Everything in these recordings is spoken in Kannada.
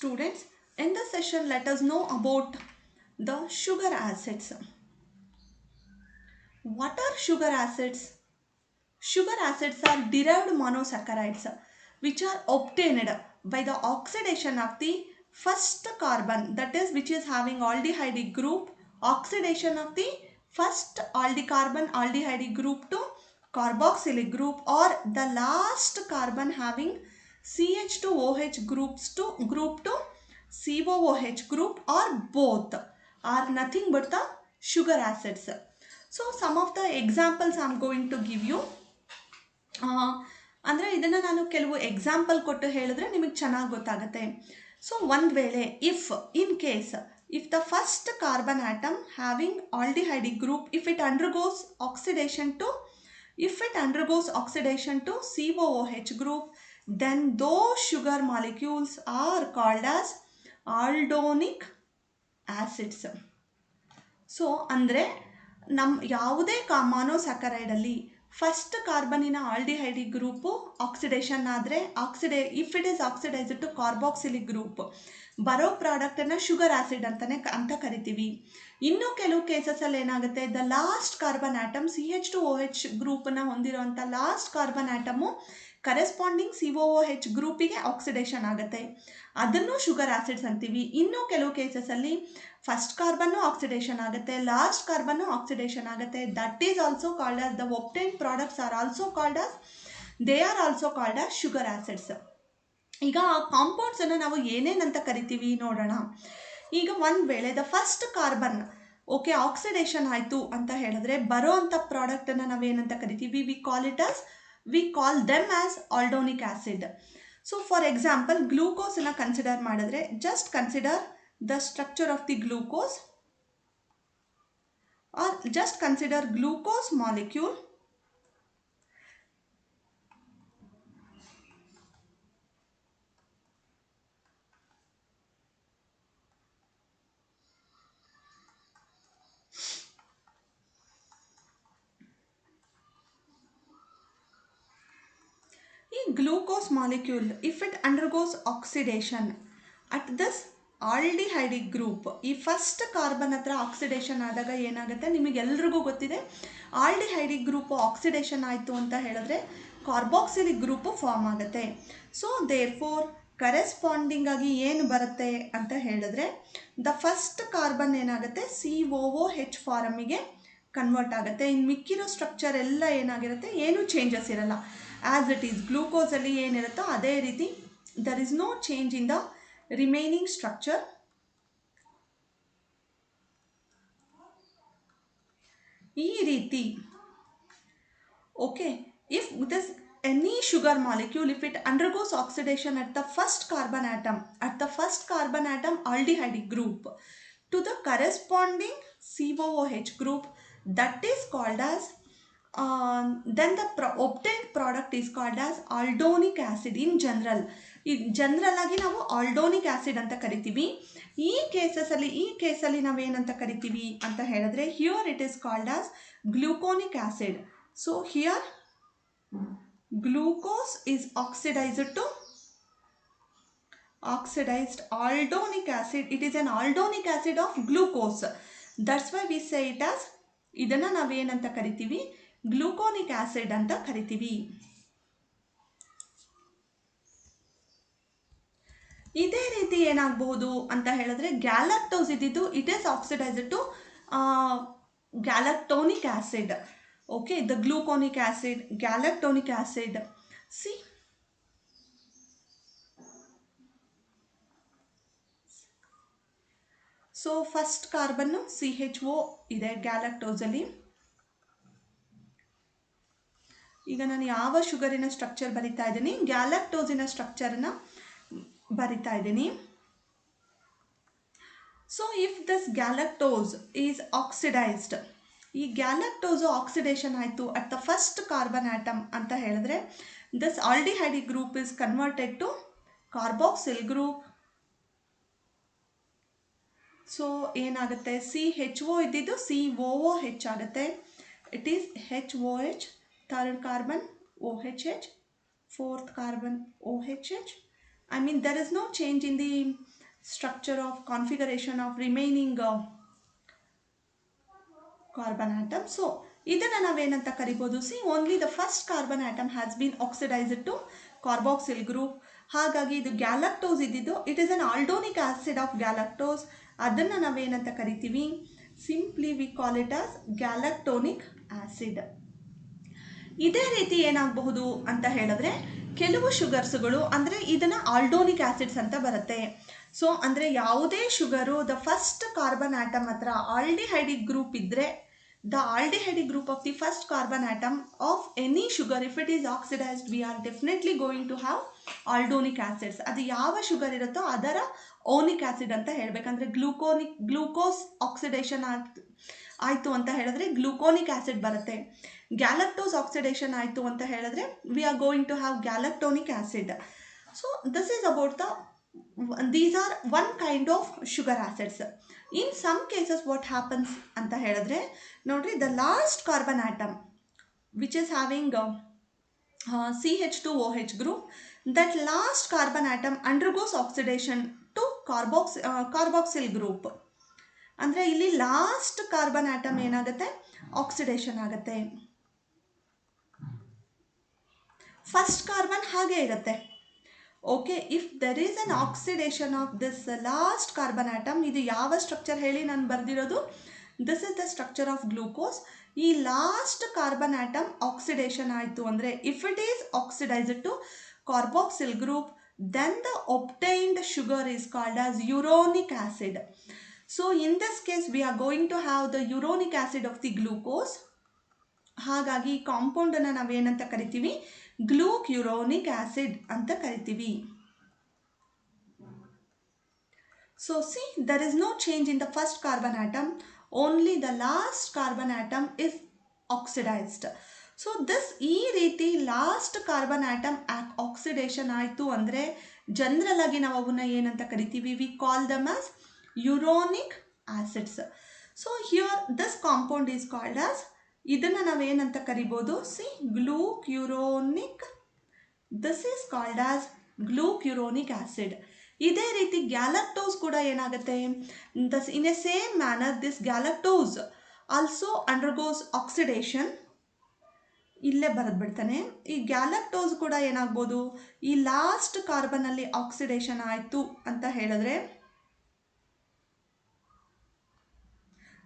Students, in this session, let us know about the sugar acids. What are sugar acids? Sugar acids are derived monosaccharides which are obtained by the oxidation of the first carbon, that is, which is having aldehyde group, oxidation of the first carbon aldehyde group to carboxylic group, or the last carbon having CH2OH groups to group to COOH group, or both, are nothing but the sugar acids. So some of the examples I am going to give you. ಅಂದರೆ ಇದನ್ನು ನಾನು ಕೆಲವು ಎಕ್ಸಾಂಪಲ್ ಕೊಟ್ಟು ಹೇಳಿದ್ರೆ ನಿಮಗೆ ಚೆನ್ನಾಗಿ ಗೊತ್ತಾಗುತ್ತೆ. ಸೊ ಒಂದು ವೇಳೆ in case if the first carbon atom having aldehyde group, if it undergoes oxidation to COOH group, then those sugar molecules are called as aldonic acids. So ಅಂದರೆ ಯಾವುದೇ ಮಾನೋಸ್ಯಾಕರೈಡಲ್ಲಿ ಫಸ್ಟ್ ಕಾರ್ಬನಿನ ಆಲ್ಡಿಹೈಡ್ ಗ್ರೂಪು ಆಕ್ಸಿಡೇಷನ್ ಆದರೆ if it is oxidised to carboxylic group ಬರೋ ಪ್ರಾಡಕ್ಟನ್ನು ಶುಗರ್ ಆ್ಯಸಿಡ್ ಅಂತ ಕರಿತೀವಿ. ಇನ್ನು ಕೆಲವು ಕೇಸಸಲ್ಲಿ ಏನಾಗುತ್ತೆ, the last carbon atom CH2OH ಗ್ರೂಪನ್ನು ಹೊಂದಿರುವಂಥ last carbon atom corresponding COOH ಗ್ರೂಪಿಗೆ ಆಕ್ಸಿಡೇಷನ್ ಆಗುತ್ತೆ, ಅದನ್ನು ಶುಗರ್ ಆ್ಯಸಿಡ್ಸ್ ಅಂತೀವಿ. ಇನ್ನು ಕೆಲವು ಕೇಸಸಲ್ಲಿ ಫಸ್ಟ್ ಕಾರ್ಬನ್ನು ಆಕ್ಸಿಡೇಷನ್ ಆಗುತ್ತೆ, ಲಾಸ್ಟ್ ಕಾರ್ಬನ್ನು ಆಕ್ಸಿಡೇಷನ್ ಆಗುತ್ತೆ, that is also called as the obtain products are also called as sugar acids. ಈಗ ಆ ಕಾಂಪೌಂಡ್ಸನ್ನು ನಾವು ಏನೇನಂತ ಕರಿತೀವಿ ನೋಡೋಣ. ಈಗ ಒಂದು ವೇಳೆ ದ ಫಸ್ಟ್ ಕಾರ್ಬನ್ ಆಕ್ಸಿಡೇಷನ್ ಆಯಿತು ಅಂತ ಹೇಳಿದ್ರೆ ಬರೋ ಅಂಥ ಪ್ರಾಡಕ್ಟನ್ನು ನಾವೇನಂತ ಕರಿತೀವಿ, we call them as aldonic acid. So for example ಗ್ಲೂಕೋಸನ್ನು ಕನ್ಸಿಡರ್ ಮಾಡಿದ್ರೆ, just consider the structure of the glucose, or just consider glucose molecule. In glucose molecule, if it undergoes oxidation at this aldehyde group, ಈ ಫಸ್ಟ್ ಕಾರ್ಬನ್ ಹತ್ರ ಆಕ್ಸಿಡೇಷನ್ ಆದಾಗ ಏನಾಗುತ್ತೆ, ನಿಮಗೆಲ್ರಿಗೂ ಗೊತ್ತಿದೆ, ಆಲ್ಡಿಹೈಡ್ ಗ್ರೂಪು ಆಕ್ಸಿಡೇಷನ್ ಆಯಿತು ಅಂತ ಹೇಳಿದ್ರೆ ಕಾರ್ಬಾಕ್ಸಿಲಿಕ್ ಗ್ರೂಪು ಫಾರ್ಮ್ ಆಗುತ್ತೆ. ಸೊ ದೇರ್ ಫೋರ್ ಕರೆಸ್ಪಾಂಡಿಂಗ್ ಆಗಿ ಏನು ಬರುತ್ತೆ ಅಂತ ಹೇಳಿದ್ರೆ, ದ ಫಸ್ಟ್ ಕಾರ್ಬನ್ ಏನಾಗುತ್ತೆ COOH ಫಾರಮಿಗೆ ಕನ್ವರ್ಟ್ ಆಗುತ್ತೆ. ಇನ್ನು ಮಿಕ್ಕಿರೋ ಸ್ಟ್ರಕ್ಚರ್ ಎಲ್ಲ ಏನಾಗಿರುತ್ತೆ, ಏನೂ ಚೇಂಜಸ್ ಇರಲ್ಲ, ಆ್ಯಸ್ ಇಟ್ ಈಸ್ ಗ್ಲೂಕೋಸಲ್ಲಿ ಏನಿರುತ್ತೋ ಅದೇ ರೀತಿ, there is no change in the remaining structure. ಈ ರೀತಿ if this any sugar molecule, if it undergoes oxidation at the first carbon atom aldehyde group to the corresponding COOH group, that is called as then the obtained product is called as aldonic acid in general. ಈ ಜನರಲ್ ಆಗಿ ನಾವು ಆಲ್ಡೋನಿಕ್ ಆ್ಯಸಿಡ್ ಅಂತ ಕರಿತೀವಿ. ಈ ಕೇಸಲ್ಲಿ ನಾವೇನಂತ ಕರಿತೀವಿ ಅಂತ ಹೇಳಿದ್ರೆ, here it is called as gluconic acid. So here glucose is oxidised aldonic acid. It is an aldonic acid of glucose. That's why we say it as, ಇದನ್ನು ನಾವೇನಂತ ಕರಿತೀವಿ, ಗ್ಲೂಕೋನಿಕ್ ಆ್ಯಸಿಡ್ ಅಂತ ಕರಿತೀವಿ. ಇದೇ ರೀತಿ ಏನಾಗಬಹುದು ಅಂತ ಹೇಳಿದ್ರೆ, ಗ್ಯಾಲಕ್ಟೋಸ್ ಇದ್ದಿದ್ದು it is oxidised to galactonic acid. The gluconic acid, galactonic acid. So first ಕಾರ್ಬನ್ನು CHO ಇದೆ ಗ್ಯಾಲಕ್ಟೋಸಲ್ಲಿ. ಈಗ ನಾನು ಯಾವ ಶುಗರಿನ ಸ್ಟ್ರಕ್ಚರ್ ಬರಿತಾ ಇದ್ದೀನಿ, ಗ್ಯಾಲಕ್ಟೋಸಿನ ಸ್ಟ್ರಕ್ಚರನ್ನು ಬರಿತಾ ಇದ್ದೀನಿ. So if this galactose is oxidized, ಈ ಗ್ಯಾಲಕ್ಟೋಸು ಆಕ್ಸಿಡೇಷನ್ ಆಯಿತು at the first carbon atom ಅಂತ ಹೇಳಿದ್ರೆ, this aldehyde group is converted to carboxyl group. So ಏನಾಗುತ್ತೆ, CHO ಇದ್ದಿದ್ದು COOH ಆಗುತ್ತೆ. It is HOH, third carbon OHH, fourth carbon OHH, I mean there is no change in the structure of configuration of remaining carbon atom. So ಇದನ್ನು ನಾವೇನಂತ ಕರಿಬೋದು, see only the first carbon atom has been oxidised to carboxyl group. ಹಾಗಾಗಿ ಇದು ಗ್ಯಾಲಕ್ಟೋಸ್ ಇದ್ದಿದ್ದು, it is an aldonic acid of galactose. ಅದನ್ನು ನಾವೇನಂತ ಕರಿತೀವಿ, simply we call it as galactonic acid. ಇದೇ ರೀತಿ ಏನಾಗಬಹುದು ಅಂತ ಹೇಳಿದ್ರೆ, ಕೆಲವು ಶುಗರ್ಸ್ಗಳು ಅಂದರೆ ಇದನ್ನು ಆಲ್ಡೋನಿಕ್ ಆಸಿಡ್ಸ್ ಅಂತ ಬರುತ್ತೆ. ಸೊ ಅಂದರೆ ಯಾವುದೇ sugar the first carbon atom ಹತ್ರ ಆಲ್ಡಿಹೈಡಿಕ್ ಗ್ರೂಪ್ ಇದ್ದರೆ, the aldehyde group of the first carbon atom of any sugar, if it is oxidized, we are definitely going to have aldonic acids. ಅದು ಯಾವ ಶುಗರ್ ಇರುತ್ತೋ ಅದರ ಓನಿಕ್ ಆಸಿಡ್ ಅಂತ ಹೇಳಬೇಕಂದ್ರೆ, ಗ್ಲೂಕೋಸ್ ಆಕ್ಸಿಡೇಷನ್ ಆಯಿತು ಅಂತ ಹೇಳಿದ್ರೆ ಗ್ಲೂಕೋನಿಕ್ ಆಸಿಡ್ ಬರುತ್ತೆ. ಗ್ಯಾಲಕ್ಟೋಸ್ ಆಕ್ಸಿಡೇಷನ್ ಆಯಿತು ಅಂತ ಹೇಳಿದ್ರೆ we are going to have galactonic acid. So this is about these are one kind of sugar acids. In some cases what happens anta helidre, nodri the last carbon atom which is having CH2OH group, that last carbon atom undergoes oxidation to carboxyl group. andre illi last carbon atom enagutte oxidation agutte. first carbon hage irutte. Okay, if there is an oxidation of this last carbon atom, ಇದು ಯಾವ ಸ್ಟ್ರಕ್ಚರ್ ಹೇಳಿ ನಾನು ಬರೆದಿರೋದು, this is the structure of glucose. ಈ ಲಾಸ್ಟ್ ಕಾರ್ಬನ್ ಆಟಮ್ ಆಕ್ಸಿಡೇಷನ್ ಆಯಿತು ಅಂದರೆ, if it is oxidised to carboxyl group, then the obtained sugar is called as uronic acid. So in this case we are going to have the uronic acid of the glucose. ಹಾಗಾಗಿ ಕಾಂಪೌಂಡನ್ನು ನಾವೇನಂತ ಕರಿತೀವಿ, ಗ್ಲೂಕ್ಯುರೋನಿಕ್ ಆಸಿಡ್ ಅಂತ ಕರಿತೀವಿ. So see, there is no change in the first carbon atom, only the last carbon atom is oxidized. So this ಈ ರೀತಿ ಲಾಸ್ಟ್ ಕಾರ್ಬನ್ ಆಟಮ್ ಆಕ್ಸಿಡೇಷನ್ ಆಯಿತು ಅಂದರೆ ಜನರಲ್ ಆಗಿ ನಾವು ಅವನ್ನ ಏನಂತ ಕರಿತೀವಿ, we call them as uronic acids. So here this compound is called as, ಇದನ್ನು ನಾವೇನಂತ ಕರಿಬೋದು, see glucuronic, this is called as glucuronic acid. ಇದೇ ರೀತಿ ಗ್ಯಾಲಕ್ಟೋಸ್ ಕೂಡ ಏನಾಗುತ್ತೆ, thus in a same manner this galactose also undergoes oxidation. ಇಲ್ಲೇ ಬರೆದ್ಬಿಡ್ತಾನೆ, ಈ ಗ್ಯಾಲಕ್ಟೋಸ್ ಕೂಡ ಏನಾಗ್ಬೋದು, ಈ ಲಾಸ್ಟ್ ಕಾರ್ಬನಲ್ಲಿ ಆಕ್ಸಿಡೇಷನ್ ಆಯಿತು ಅಂತ ಹೇಳಿದ್ರೆ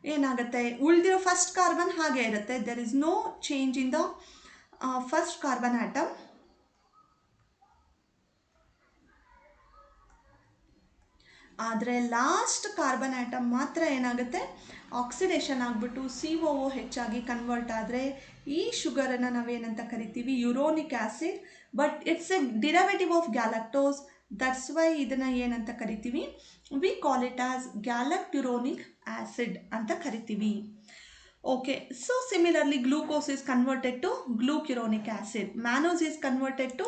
ಏನಾಗುತ್ತೆ, ಉಳಿದಿರೋ ಫಸ್ಟ್ ಕಾರ್ಬನ್ ಹಾಗೆ ಇರುತ್ತೆ, there is no change in the first carbon atom. ಆದರೆ ಲಾಸ್ಟ್ ಕಾರ್ಬನ್ ಆಟಮ್ ಮಾತ್ರ ಏನಾಗುತ್ತೆ, ಆಕ್ಸಿಡೇಷನ್ ಆಗಿಬಿಟ್ಟು COOH ಆಗಿ ಕನ್ವರ್ಟ್ ಆದರೆ ಈ ಶುಗರನ್ನು ನಾವೇನಂತ ಕರಿತೀವಿ, uronic acid. But it's a derivative of galactose, that's why ಇದನ್ನು ಏನಂತ ಕರಿತೀವಿ, we call it as galacturonic acid ಅಂತ ಕರಿತೀವಿ. Okay, so similarly glucose is converted to glucuronic acid, mannose is converted to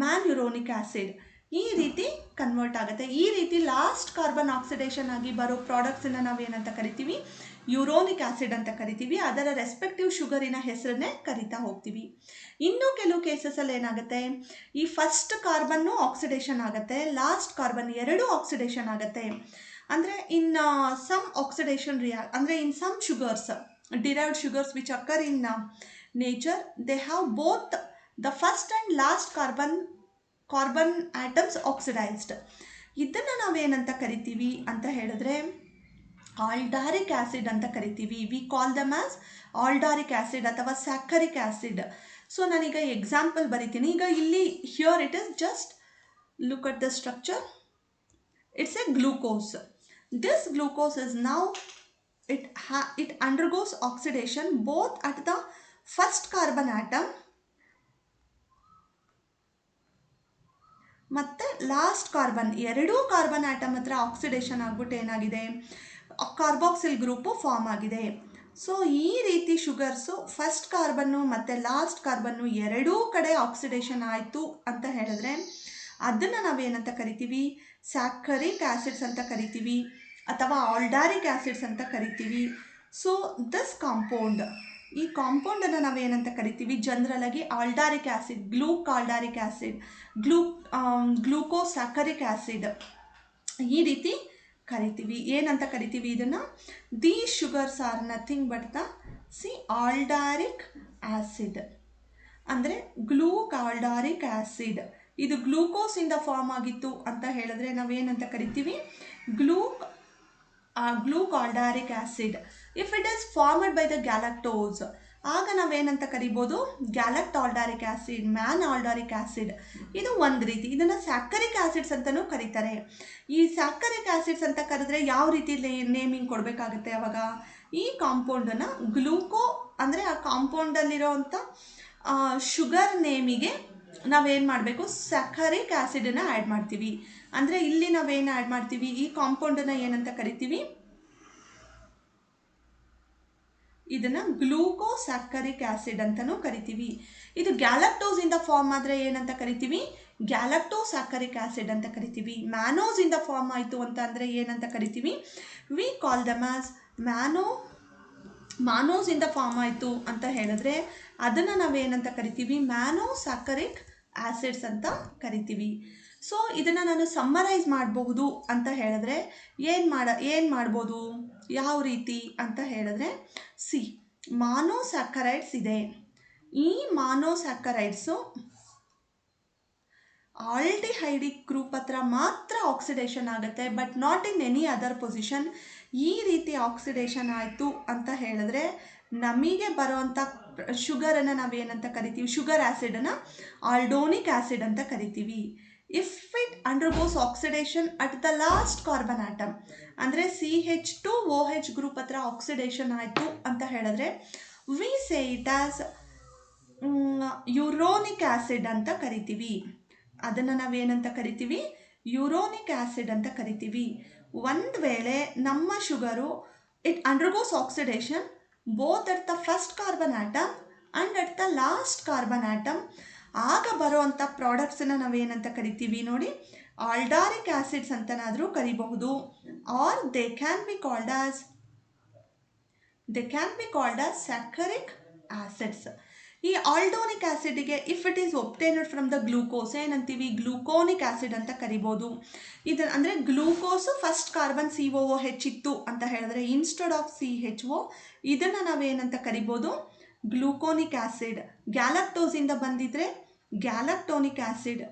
mannuronic acid. ಈ ರೀತಿ ಕನ್ವರ್ಟ್ ಆಗುತ್ತೆ. ಈ ರೀತಿ ಲಾಸ್ಟ್ ಕಾರ್ಬನ್ ಆಕ್ಸಿಡೇಷನ್ ಆಗಿ ಬರೋ ಪ್ರಾಡಕ್ಟ್ಸನ್ನು ನಾವೇನಂತ ಕರಿತೀವಿ, ಯುರೋನಿಕ್ ಆಸಿಡ್ ಅಂತ ಕರಿತೀವಿ. ಅದರ ರೆಸ್ಪೆಕ್ಟಿವ್ ಶುಗರಿನ ಹೆಸರನ್ನೇ ಕರಿತಾ ಹೋಗ್ತೀವಿ. ಇನ್ನೂ ಕೆಲವು ಕೇಸಸಲ್ಲಿ ಏನಾಗುತ್ತೆ, ಈ ಫಸ್ಟ್ ಕಾರ್ಬನ್ನು ಆಕ್ಸಿಡೇಷನ್ ಆಗುತ್ತೆ, ಲಾಸ್ಟ್ ಕಾರ್ಬನ್ ಎರಡೂ ಆಕ್ಸಿಡೇಷನ್ ಆಗುತ್ತೆ. ಅಂದರೆ ಇನ್ ಸಮ್ ಆಕ್ಸಿಡೇಷನ್ ಅಂದರೆ in some sugars, derived sugars which occur in nature, they have both the first and last carbon atoms oxidized. ಇದನ್ನು ನಾವೇನಂತ ಕರಿತೀವಿ ಅಂತ ಹೇಳಿದ್ರೆ ಆಲ್ಡಾರಿಕ್ ಆಸಿಡ್ ಅಂತ ಕರಿತೀವಿ. We call them as aldaric acid ಅಥವಾ ಸ್ಯಾಕರಿಕ್ ಆಸಿಡ್. ಸೊ ನಾನೀಗ ಎಕ್ಸಾಂಪಲ್ ಬರಿತೀನಿ. ಈಗ ಇಲ್ಲಿ here it is just look at the structure. It's a glucose. This glucose is now it undergoes oxidation both at the first carbon atom ಮತ್ತು ಲಾಸ್ಟ್ ಕಾರ್ಬನ್, ಎರಡೂ ಕಾರ್ಬನ್ ಆಟಮ್ ಹತ್ರ ಆಕ್ಸಿಡೇಷನ್ ಆಗಿಬಿಟ್ಟು ಏನಾಗಿದೆ, ಕಾರ್ಬಾಕ್ಸಿಲ್ ಗ್ರೂಪು ಫಾರ್ಮ್ ಆಗಿದೆ. ಸೊ ಈ ರೀತಿ ಶುಗರ್ಸು ಫಸ್ಟ್ ಕಾರ್ಬನ್ನು ಮತ್ತು ಲಾಸ್ಟ್ ಕಾರ್ಬನ್ನು ಎರಡೂ ಕಡೆ ಆಕ್ಸಿಡೇಷನ್ ಆಯಿತು ಅಂತ ಹೇಳಿದ್ರೆ ಅದನ್ನು ನಾವೇನಂತ ಕರಿತೀವಿ, ಸ್ಯಾಕರಿಕ್ ಆಸಿಡ್ಸ್ ಅಂತ ಕರಿತೀವಿ ಅಥವಾ ಆಲ್ಡಾರಿಕ್ ಆಸಿಡ್ಸ್ ಅಂತ ಕರಿತೀವಿ. ಸೊ ದಿಸ್ ಕಾಂಪೌಂಡ್ ಈ ಕಾಂಪೌಂಡನ್ನು ನಾವೇನಂತ ಕರಿತೀವಿ ಜನರಲ್ ಆಗಿ aldaric acid, glucaldaric acid, glucosaccharic acid ಈ ರೀತಿ ಕರಿತೀವಿ. ಏನಂತ ಕರಿತೀವಿ ಇದನ್ನು? The sugars are nothing but the aldaric acid, ಅಂದರೆ ಗ್ಲೂಕಾಲ್ಡಾರಿಕ್ ಆ್ಯಸಿಡ್. ಇದು ಗ್ಲೂಕೋಸಿಂದ ಫಾರ್ಮ್ ಆಗಿತ್ತು ಅಂತ ಹೇಳಿದ್ರೆ ನಾವೇನಂತ ಕರಿತೀವಿ? Glucaldaric acid. If it is formed by the galactose, ಆಗ ನಾವೇನಂತ ಕರಿಬೋದು? Galactaldaric acid, man aldaric acid. ಇದು ಒಂದು ರೀತಿ. ಇದನ್ನು ಸ್ಯಾಕರಿಕ್ ಆ್ಯಸಿಡ್ಸ್ ಅಂತಲೂ ಕರೀತಾರೆ. ಈ ಸ್ಯಾಕರಿಕ್ ಆ್ಯಸಿಡ್ಸ್ ಅಂತ ಕರೆದ್ರೆ ಯಾವ ರೀತಿ ನೇಮಿಂಗ್ ಕೊಡಬೇಕಾಗುತ್ತೆ ಅವಾಗ? ಈ ಕಾಂಪೌಂಡನ್ನು ಗ್ಲೂಕೋ ಅಂದರೆ ಆ ಕಾಂಪೌಂಡಲ್ಲಿರೋವಂಥ ಶುಗರ್ ನೇಮಿಗೆ ನಾವೇನು ಮಾಡಬೇಕು? ಸ್ಯಾಕರಿಕ್ ಆ್ಯಸಿಡನ್ನು ಆ್ಯಡ್ ಮಾಡ್ತೀವಿ. ಅಂದರೆ ಇಲ್ಲಿ ನಾವೇನು ಆ್ಯಡ್ ಮಾಡ್ತೀವಿ? ಈ ಕಾಂಪೌಂಡನ್ನು ಏನಂತ ಕರಿತೀವಿ? ಇದನ್ನು ಗ್ಲೂಕೋಸ್ಯಾಕರಿಕ್ ಆ್ಯಸಿಡ್ ಅಂತಲೂ ಕರಿತೀವಿ. ಇದು ಗ್ಯಾಲಕ್ಟೋಸಿಂದ ಫಾರ್ಮ್ ಆದರೆ ಏನಂತ ಕರಿತೀವಿ? ಗ್ಯಾಲಕ್ಟೋಸ್ಯಾಕರಿಕ್ ಆ್ಯಸಿಡ್ ಅಂತ ಕರಿತೀವಿ. ಮ್ಯಾನೋಸಿಂದ ಫಾರ್ಮ್ ಆಯಿತು ಅಂತ ಅಂದರೆ ಏನಂತ ಕರಿತೀವಿ? ವಿ ಕಾಲ್ ದಮ್ ಆಸ್ ಮಾನೋಸಿಂದ ಫಾರ್ಮ್ ಆಯಿತು ಅಂತ ಹೇಳಿದ್ರೆ ಅದನ್ನು ನಾವೇನಂತ ಕರಿತೀವಿ? ಮ್ಯಾನೋಸ್ಯಾಕರಿಕ್ ಆ್ಯಸಿಡ್ಸ್ ಅಂತ ಕರಿತೀವಿ. ಸೊ ಇದನ್ನು ನಾನು ಸಮ್ಮರೈಸ್ ಮಾಡಬಹುದು ಅಂತ ಹೇಳಿದ್ರೆ ಏನು ಮಾಡ್ಬೋದು? ಯಾವ ರೀತಿ ಅಂತ ಹೇಳಿದ್ರೆ ಮಾನೋಸ್ಯಾಕರೈಡ್ಸ್ ಇದೆ. ಈ ಮಾನೋಸ್ಯಾಕರೈಡ್ಸು ಆಲ್ಡಿಹೈಡಿಕ್ ಗ್ರೂಪ್ ಹತ್ರ ಮಾತ್ರ ಆಕ್ಸಿಡೇಷನ್ ಆಗುತ್ತೆ, but not in any other position. ಈ ರೀತಿ ಆಕ್ಸಿಡೇಷನ್ ಆಯಿತು ಅಂತ ಹೇಳಿದ್ರೆ ನಮಗೆ ಬರುವಂಥ ಶುಗರನ್ನು ನಾವೇನಂತ ಕರಿತೀವಿ? ಶುಗರ್ ಆ್ಯಸಿಡನ್ನು ಆಲ್ಡೋನಿಕ್ ಆ್ಯಸಿಡ್ ಅಂತ ಕರಿತೀವಿ. If it undergoes oxidation at the last carbon atom, ಅಂದರೆ CH2OH ಗ್ರೂಪ್ ಹತ್ರ ಆಕ್ಸಿಡೇಷನ್ ಆಯಿತು ಅಂತ ಹೇಳಿದ್ರೆ we say it as uronic acid ಅಂತ ಕರಿತೀವಿ. ಅದನ್ನು ನಾವೇನಂತ ಕರಿತೀವಿ? ಯುರೋನಿಕ್ ಆ್ಯಸಿಡ್ ಅಂತ ಕರಿತೀವಿ. ಒಂದು ವೇಳೆ ನಮ್ಮ sugar it undergoes oxidation both at the first carbon atom and at the last carbon atom, ಆಗ ಬರೋವಂಥ ಪ್ರಾಡಕ್ಟ್ಸನ್ನು ನಾವೇನಂತ ಕರಿತೀವಿ ನೋಡಿ? ಆಲ್ಡಾರಿಕ್ ಆ್ಯಸಿಡ್ಸ್ ಅಂತನಾದರೂ ಕರಿಬಹುದು. Or they can be called as saccharic acids. ಈ ಆಲ್ಡೋನಿಕ್ ಆ್ಯಸಿಡ್ಗೆ if it is obtained from the glucose ಏನಂತೀವಿ? ಗ್ಲೂಕೋನಿಕ್ ಆ್ಯಸಿಡ್ ಅಂತ ಕರಿಬೋದು. ಇದು ಅಂದರೆ ಗ್ಲೂಕೋಸು ಫಸ್ಟ್ ಕಾರ್ಬನ್ COOH ಇತ್ತು ಅಂತ ಹೇಳಿದ್ರೆ ಇನ್ಸ್ಟೆಡ್ ಆಫ್ CHO ಇದನ್ನು ನಾವೇನಂತ ಕರಿಬೋದು? ಗ್ಲೂಕೋನಿಕ್ ಆ್ಯಸಿಡ್. ಗ್ಯಾಲಕ್ಟೋಸಿಂದ ಬಂದಿದ್ರೆ ಗ್ಯಾಲಕ್ಟೋನಿಕ್ ಆ್ಯಸಿಡ್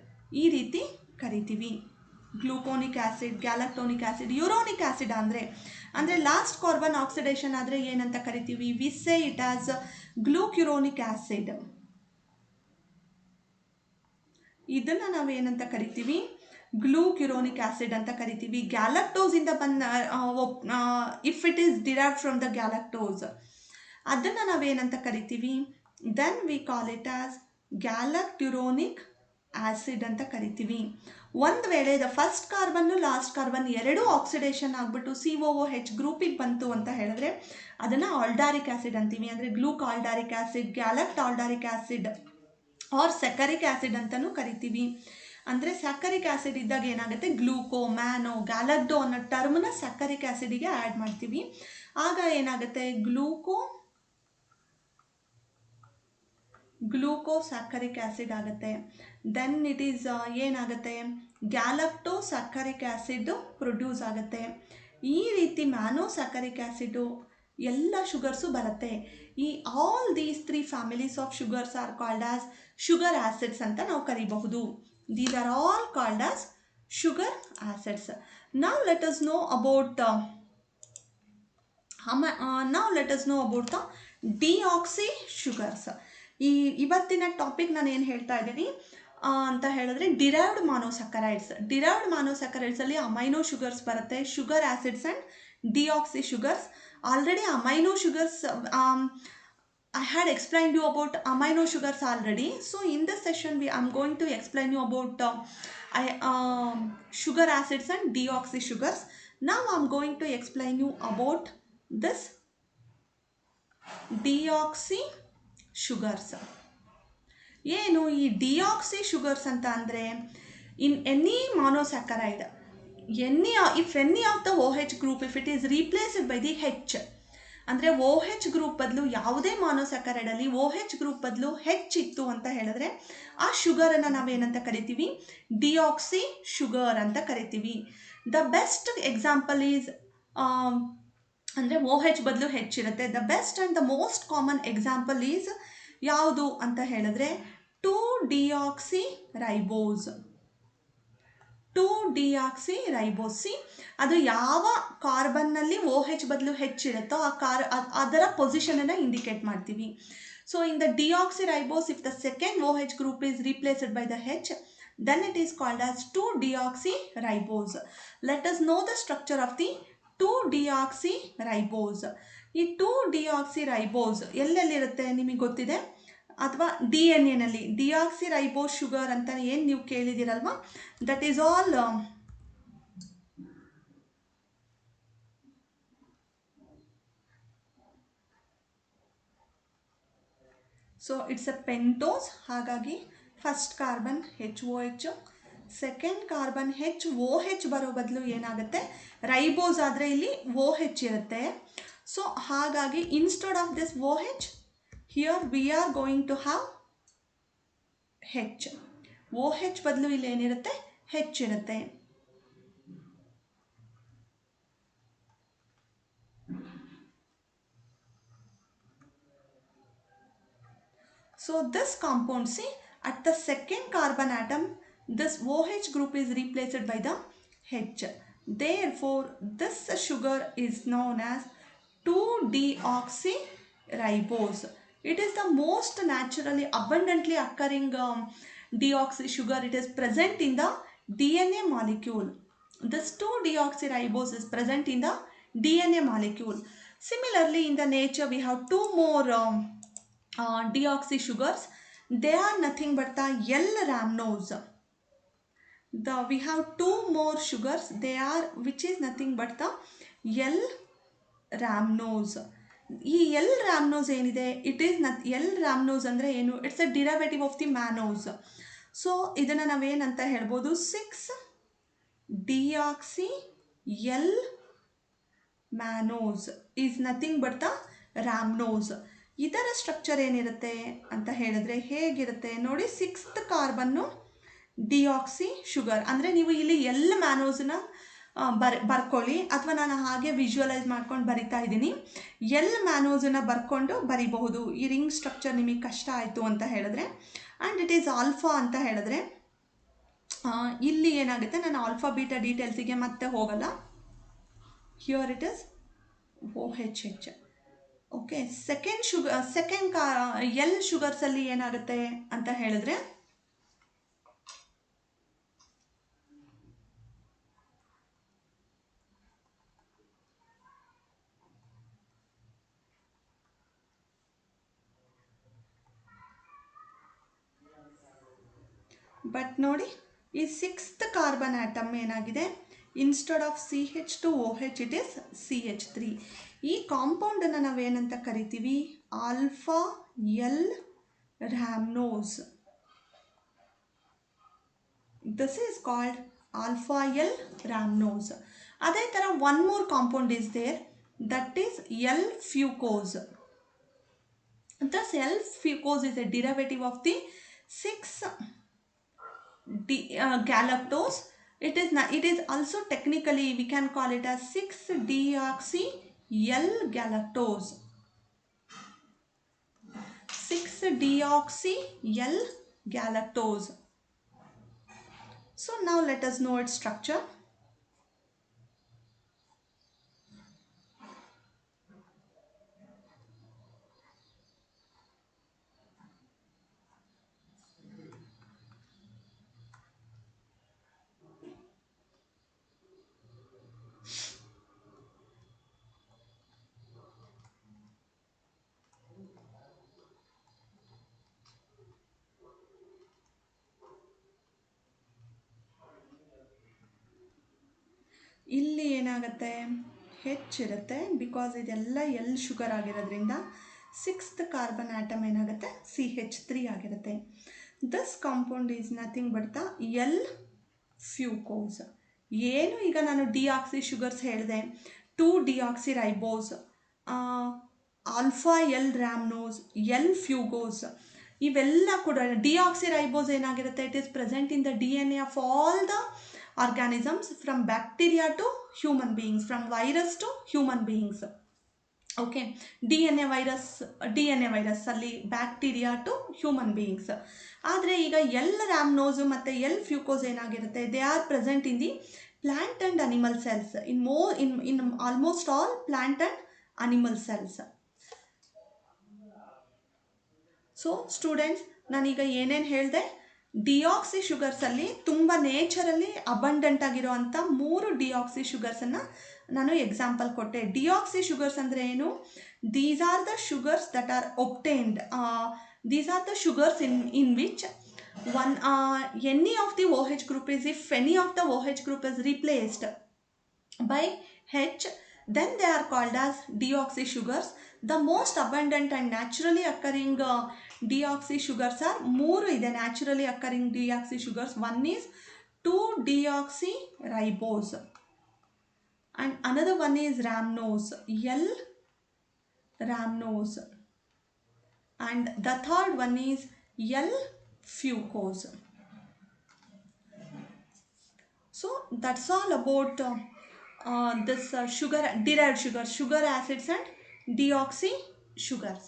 ಈ ರೀತಿ ಕರಿತೀವಿ. Gluconic acid, galactonic acid. Uronic acid ಅಂದರೆ ಲಾಸ್ಟ್ ಕಾರ್ಬನ್ ಆಕ್ಸಿಡೇಷನ್ ಆದರೆ ಏನಂತ ಕರಿತೀವಿ? We say it as glucuronic acid. ಇದನ್ನು ನಾವೇನಂತ ಕರಿತೀವಿ? ಗ್ಲೂಕ್ಯುರೋನಿಕ್ ಆ್ಯಸಿಡ್ ಅಂತ ಕರಿತೀವಿ. ಗ್ಯಾಲಕ್ಟೋಸಿಂದ ಬಂದ if it is derived from the galactose ಅದನ್ನು ನಾವೇನಂತ ಕರಿತೀವಿ? Then we call it as galacturonic acid ಅಂತ ಕರಿತೀವಿ. ಒಂದು ವೇಳೆ ದ ಫಸ್ಟ್ ಕಾರ್ಬನ್ನು ಲಾಸ್ಟ್ ಕಾರ್ಬನ್ ಎರಡೂ ಆಕ್ಸಿಡೇಷನ್ ಆಗಿಬಿಟ್ಟು COOH ಗ್ರೂಪಿಗೆ ಬಂತು ಅಂತ ಹೇಳಿದ್ರೆ ಅದನ್ನು ಆಲ್ಡಾರಿಕ್ ಆ್ಯಸಿಡ್ ಅಂತೀವಿ. ಅಂದರೆ glucaldaric acid, ಗ್ಯಾಲಕ್ಟಾಲ್ಡಾರಿಕ್ acid or ಸ್ಯಾಕರಿಕ್ acid ಅಂತಲೂ ಕರಿತೀವಿ. ಅಂದರೆ ಸ್ಯಾಕರಿಕ್ ಆ್ಯಸಿಡ್ ಇದ್ದಾಗ ಏನಾಗುತ್ತೆ? ಗ್ಲೂಕೋ, ಮ್ಯಾನೋ, ಗ್ಯಾಲಕ್ಡೋ ಅನ್ನೋ ಟರ್ಮನ್ನ ಸ್ಯಾಕರಿಕ್ ಆ್ಯಸಿಡಿಗೆ ಆ್ಯಡ್ ಮಾಡ್ತೀವಿ. ಆಗ ಏನಾಗುತ್ತೆ? ಗ್ಲೂಕೋಸ್ಯಾಕರಿಕ್ ಆ್ಯಸಿಡ್ ಆಗುತ್ತೆ. ದೆನ್ ಇಟ್ ಈಸ್ ಏನಾಗುತ್ತೆ? ಗ್ಯಾಲಕ್ಟೋಸ್ಯಾಕರಿಕ್ ಆ್ಯಸಿಡ್ ಪ್ರೊಡ್ಯೂಸ್ ಆಗುತ್ತೆ. ಈ ರೀತಿ ಮ್ಯಾನೋಸ್ಯಾಕರಿಕ್ ಆ್ಯಸಿಡು ಎಲ್ಲ ಶುಗರ್ಸು ಬರುತ್ತೆ. ಈ all these 3 families of sugars are called as sugar acids ಅಂತ ನಾವು ಕರಿಬಹುದು. These are all called as sugar acids. Now let us know about the deoxy sugars. ಇವತ್ತಿನ ಟಾಪಿಕ್ ನಾನು ಏನು ಹೇಳ್ತಾ ಇದ್ದೀನಿ ಅಂತ ಹೇಳಿದ್ರೆ ಡಿರೈವ್ಡ್ ಮಾನೋಸ್ಯಾಕರೈಡ್ಸಲ್ಲಿ ಅಮೈನೋ ಶುಗರ್ಸ್ ಬರುತ್ತೆ, sugar acids and deoxy sugars. Already amino sugars I had explained you about amino sugars already. So in this session I'm going to explain you about sugar acids and deoxy sugars. Now I'm going to explain you about this deoxy sugars. ಏನು ಈ ಡಿಆಕ್ಸಿ ಶುಗರ್ಸ್ ಅಂತ ಅಂದರೆ in any monosaccharide if any of the OH group if it is replaced by the H, ಅಂದರೆ ಓ ಹೆಚ್ ಗ್ರೂಪ್ ಬದಲು ಯಾವುದೇ ಮಾನೋಸ್ಯಾಕರೈಡಲ್ಲಿ ಓ ಹೆಚ್ ಗ್ರೂಪ್ ಬದಲು ಹೆಚ್ಚಿತ್ತು ಅಂತ ಹೇಳಿದ್ರೆ ಆ ಶುಗರನ್ನು ನಾವೇನಂತ ಕರಿತೀವಿ, ಡಿಯಾಕ್ಸಿ ಶುಗರ್ ಅಂತ ಕರಿತೀವಿ. ದ ಬೆಸ್ಟ್ ಎಕ್ಸಾಂಪಲ್ ಈಸ್ ಅಂದರೆ ಓ ಹೆಚ್ ಬದಲು ಹೆಚ್ಚಿರುತ್ತೆ. The best and the most common example is ಯಾವುದು ಅಂತ ಹೇಳಿದ್ರೆ 2-ಡಿಯಾಕ್ಸಿ ರೈಬೋಸ್. 2-ಡಿಯಾಕ್ಸಿ ರೈಬೋಸ್. ಅದು ಯಾವ ಕಾರ್ಬನ್ನಲ್ಲಿ ಓ ಹೆಚ್ ಬದಲು ಹೆಚ್ಚಿರುತ್ತೋ ಅದರ ಪೊಸಿಷನನ್ನು ಇಂಡಿಕೇಟ್ ಮಾಡ್ತೀವಿ. So in the deoxyribose, if the second O H group is replaced by the H, then it is called as 2-deoxyribose. Let us know the structure of the 2-deoxyribose. ಈ 2-deoxyribose ಎಲ್ಲೆಲ್ಲಿರುತ್ತೆ ನಿಮಗೆ ಗೊತ್ತಿದೆ ಅಥವಾ ಡಿ ಎನ್ ಎನಲ್ಲಿ ಡಿಯಾಕ್ಸಿರೈಬೋಸ್ ಶುಗರ್ ಅಂತ ಏನು ನೀವು ಕೇಳಿದಿರಲ್ವಾ, that is all so it's a pentose. ಹಾಗಾಗಿ first carbon HOH, second carbon HOH ಬರೋ ಬದಲು ಏನಾಗುತ್ತೆ, ರೈಬೋಸ್ ಆದರೆ ಇಲ್ಲಿ OH ಇರುತ್ತೆ. ಸೊ ಹಾಗಾಗಿ instead of this OH, here we are going to have H. OH ಬದಲು ಇಲ್ಲಿ ಏನಿರುತ್ತೆ, H ಇರುತ್ತೆ. So this compound, see, at the second carbon atom, this OH group is replaced by the H. Therefore, this sugar is known as 2-deoxyribose. It is the most naturally abundantly occurring deoxy sugar. It is present in the DNA molecule. This 2-deoxyribose is present in the DNA molecule. Similarly, in the nature, we have two more deoxy sugars. They are nothing but the L-rhamnose. We have two more sugars. They are, which is nothing but the L-rhamnose. ಈ L-rhamnose ಏನಿದೆ, ಇಟ್ ಈಸ್ L-rhamnose ಅಂದರೆ ಏನು, it's a derivative of the mannose. So ಇದನ್ನು ನಾವೇನಂತ ಹೇಳ್ಬೋದು, 6-deoxy L-mannose is nothing but the rhamnose. ಇದರ ಸ್ಟ್ರಕ್ಚರ್ ಏನಿರುತ್ತೆ ಅಂತ ಹೇಳಿದ್ರೆ ಹೇಗಿರುತ್ತೆ ನೋಡಿ, 6th ಕಾರ್ಬನ್ನು ಡಿಯಾಕ್ಸಿ ಶುಗರ್. ಅಂದರೆ ನೀವು ಇಲ್ಲಿ L-ಮ್ಯಾನೋಸನ್ನ ಬರ್ಕೊಳ್ಳಿ, ಅಥವಾ ನಾನು ಹಾಗೆ ವಿಜುವಲೈಸ್ ಮಾಡ್ಕೊಂಡು ಬರಿತಾ ಇದ್ದೀನಿ. L-ಮ್ಯಾನೋಸನ್ನ ಬರ್ಕೊಂಡು ಬರಿಬಹುದು. ಈ ರಿಂಗ್ ಸ್ಟ್ರಕ್ಚರ್ ನಿಮಗೆ ಕಷ್ಟ ಆಯಿತು ಅಂತ ಹೇಳಿದ್ರೆ, ಆ್ಯಂಡ್ ಇಟ್ ಈಸ್ ಆಲ್ಫಾ ಅಂತ ಹೇಳಿದ್ರೆ ಇಲ್ಲಿ ಏನಾಗುತ್ತೆ, ನಾನು ಆಲ್ಫಾ ಬೀಟಾ ಡೀಟೇಲ್ಸಿಗೆ ಮತ್ತೆ ಹೋಗಲ್ಲ. Here it is OHH. Okay, second L ಶುಗರ್ಸಲ್ಲಿ ಏನಾಗುತ್ತೆ ಅಂತ ಹೇಳಿದ್ರೆ, ಬಟ್ ನೋಡಿ ಈ 6th ಕಾರ್ಬನ್ ಆಟಮ್ ಏನಾಗಿದೆ, instead of CH2OH it is CH3. ಈ ಕಾಂಪೌಂಡನ್ನು ನಾವೇನಂತ ಕರಿತೀವಿ, alpha L-rhamnose. This is called alpha L-rhamnose. ಅದೇ ಥರ one more compound is there, that is L-fucose. Thus L-fucose is a derivative of the 6-galactose. It is also technically we can call it as 6-deoxy L-galactose. 6-deoxy L-galactose. So now let us know its structure. ಇಲ್ಲಿ ಏನಾಗುತ್ತೆ, ಹೆಚ್ಚಿರುತ್ತೆ, ಬಿಕಾಸ್ ಇದೆಲ್ಲ L ಶುಗರ್ ಆಗಿರೋದ್ರಿಂದ 6th ಕಾರ್ಬನ್ ಆಟಮ್ ಏನಾಗುತ್ತೆ, CH3 ಆಗಿರುತ್ತೆ. This compound is nothing but the L-fucose. ಏನು ಈಗ ನಾನು ಡಿಯಾಕ್ಸಿ ಶುಗರ್ಸ್ ಹೇಳಿದೆ, 2-deoxyribose, alpha L rhamnose, L fucose, ಇವೆಲ್ಲ ಕೂಡ ಡಿಆಕ್ಸಿರೈಬೋಸ್ ಏನಾಗಿರುತ್ತೆ, it is present in the D N A of all the organisms from bacteria to human beings, from virus to human beings. Okay, D N A virus ಅಲ್ಲಿ ಬ್ಯಾಕ್ಟೀರಿಯಾ ಟು ಹ್ಯೂಮನ್ ಬೀಯಿಂಗ್ಸ್. ಆದರೆ ಈಗ ಎಲ್ ರ್ಯಾಮ್ನೋಸು ಮತ್ತು ಎಲ್ ಫ್ಯೂಕೋಸ್ ಏನಾಗಿರುತ್ತೆ, they are present in the plant and animal cells, in almost all plant and animal cells. So students, ನಾನೀಗ ಏನೇನು ಹೇಳಿದೆ, ಡಿಆಕ್ಸಿ ಶುಗರ್ಸಲ್ಲಿ ತುಂಬ ನೇಚರಲ್ಲಿ ಅಬಂಡೆಂಟ್ ಆಗಿರೋವಂಥ 3 ಡಿಆಕ್ಸಿ ಶುಗರ್ಸನ್ನು ನಾನು ಎಕ್ಸಾಂಪಲ್ ಕೊಟ್ಟೆ. ಡಿಆಕ್ಸಿ ಶುಗರ್ಸ್ ಅಂದರೆ ಏನು? These are the sugars that are obtained, these are the sugars in which any of the OH group is, if any of the OH group is replaced by H, then they are called as deoxy sugars. The most abundant and naturally occurring deoxy sugars are 3 ಇದೆ naturally occurring deoxy sugars. One is 2-deoxyribose and another one is rhamnose, L-rhamnose, and the third one is L-fucose. So that's all about this sugar derived sugars, sugar acids and deoxy sugars.